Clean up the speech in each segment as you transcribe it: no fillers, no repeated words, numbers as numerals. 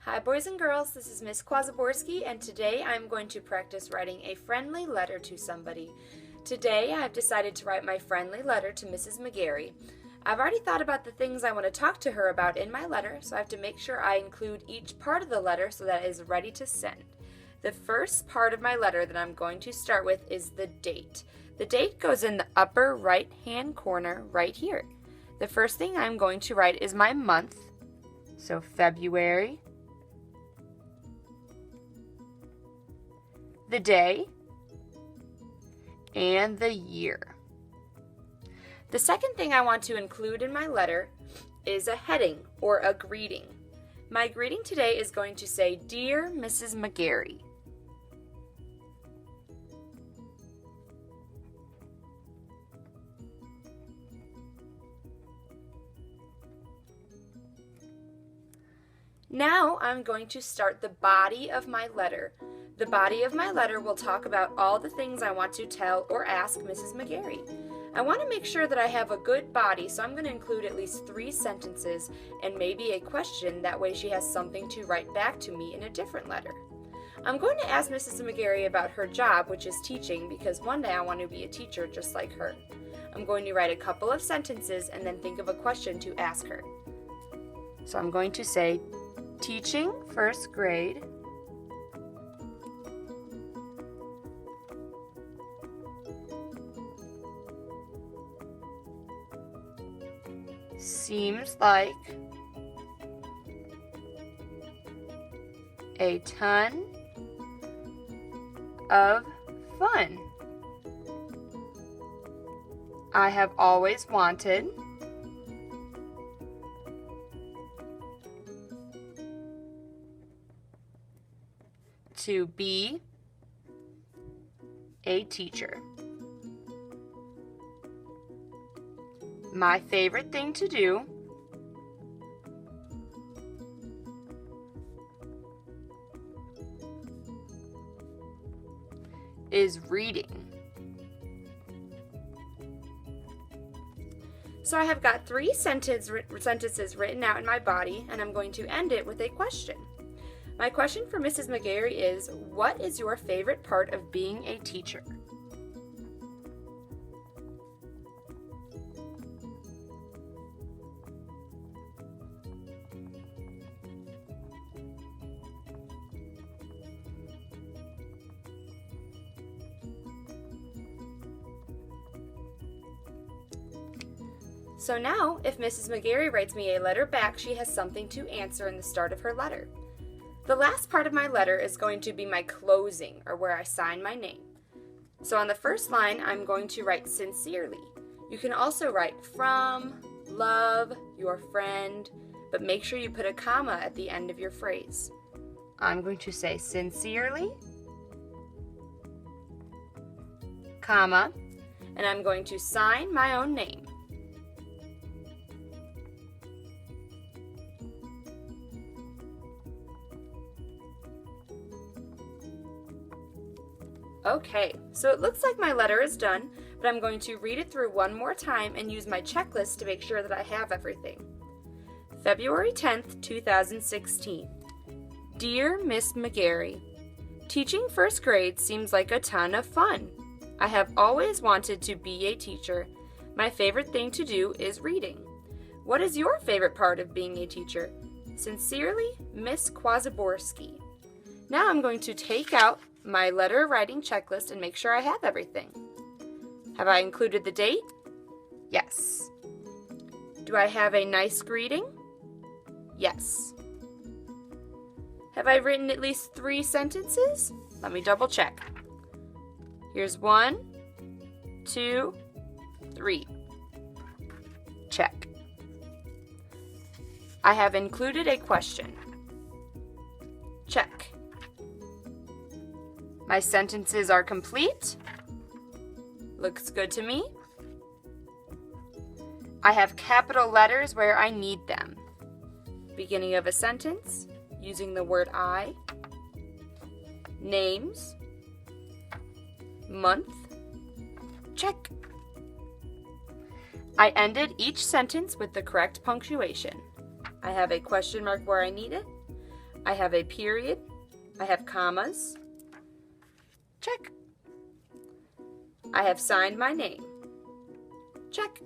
Hi boys and girls, this is Miss Kwazaborski, and today I'm going to practice writing a friendly letter to somebody. Today I've decided to write my friendly letter to Mrs. McGarry. I've already thought about the things I want to talk to her about in my letter, so I have to make sure I include each part of the letter so that it is ready to send. The first part of my letter that I'm going to start with is the date. The date goes in the upper right-hand corner right here. The first thing I'm going to write is my month, so February. The day, and the year. The second thing I want to include in my letter is a heading or a greeting. My greeting today is going to say, Dear Mrs. McGarry. Now I'm going to start the body of my letter. The body of my letter will talk about all the things I want to tell or ask Mrs. McGarry. I want to make sure that I have a good body, so I'm going to include at least 3 sentences and maybe a question. That way she has something to write back to me in a different letter. I'm going to ask Mrs. McGarry about her job, which is teaching, because one day I want to be a teacher just like her. I'm going to write a couple of sentences and then think of a question to ask her. So I'm going to say, teaching first grade. Seems like a ton of fun. I have always wanted to be a teacher. My favorite thing to do is reading. So I have got 3 sentences written out in my body, and I'm going to end it with a question. My question for Mrs. McGarry is, what is your favorite part of being a teacher? So now, if Mrs. McGarry writes me a letter back, she has something to answer in the start of her letter. The last part of my letter is going to be my closing, or where I sign my name. So on the first line, I'm going to write sincerely. You can also write from, love, your friend, but make sure you put a comma at the end of your phrase. I'm going to say sincerely, comma, and I'm going to sign my own name. Okay, so it looks like my letter is done, but I'm going to read it through one more time and use my checklist to make sure that I have everything. February 10th, 2016. Dear Miss McGarry, teaching first grade seems like a ton of fun. I have always wanted to be a teacher. My favorite thing to do is reading. What is your favorite part of being a teacher? Sincerely, Miss Kwazaborski. Now I'm going to take out my letter writing checklist and make sure I have everything. Have I included the date? Yes. Do I have a nice greeting? Yes. Have I written at least 3 sentences? Let me double check. Here's 1, 2, 3. Check. I have included a question. Check. My sentences are complete. Looks good to me. I have capital letters where I need them. Beginning of a sentence, using the word I. Names. Month. Check. I ended each sentence with the correct punctuation. I have a question mark where I need it. I have a period. I have commas. Check. I have signed my name. Check.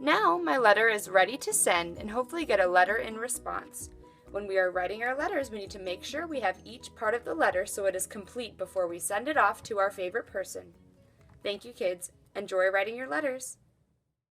Now my letter is ready to send and hopefully get a letter in response. When we are writing our letters, we need to make sure we have each part of the letter so it is complete before we send it off to our favorite person. Thank you, kids. Enjoy writing your letters.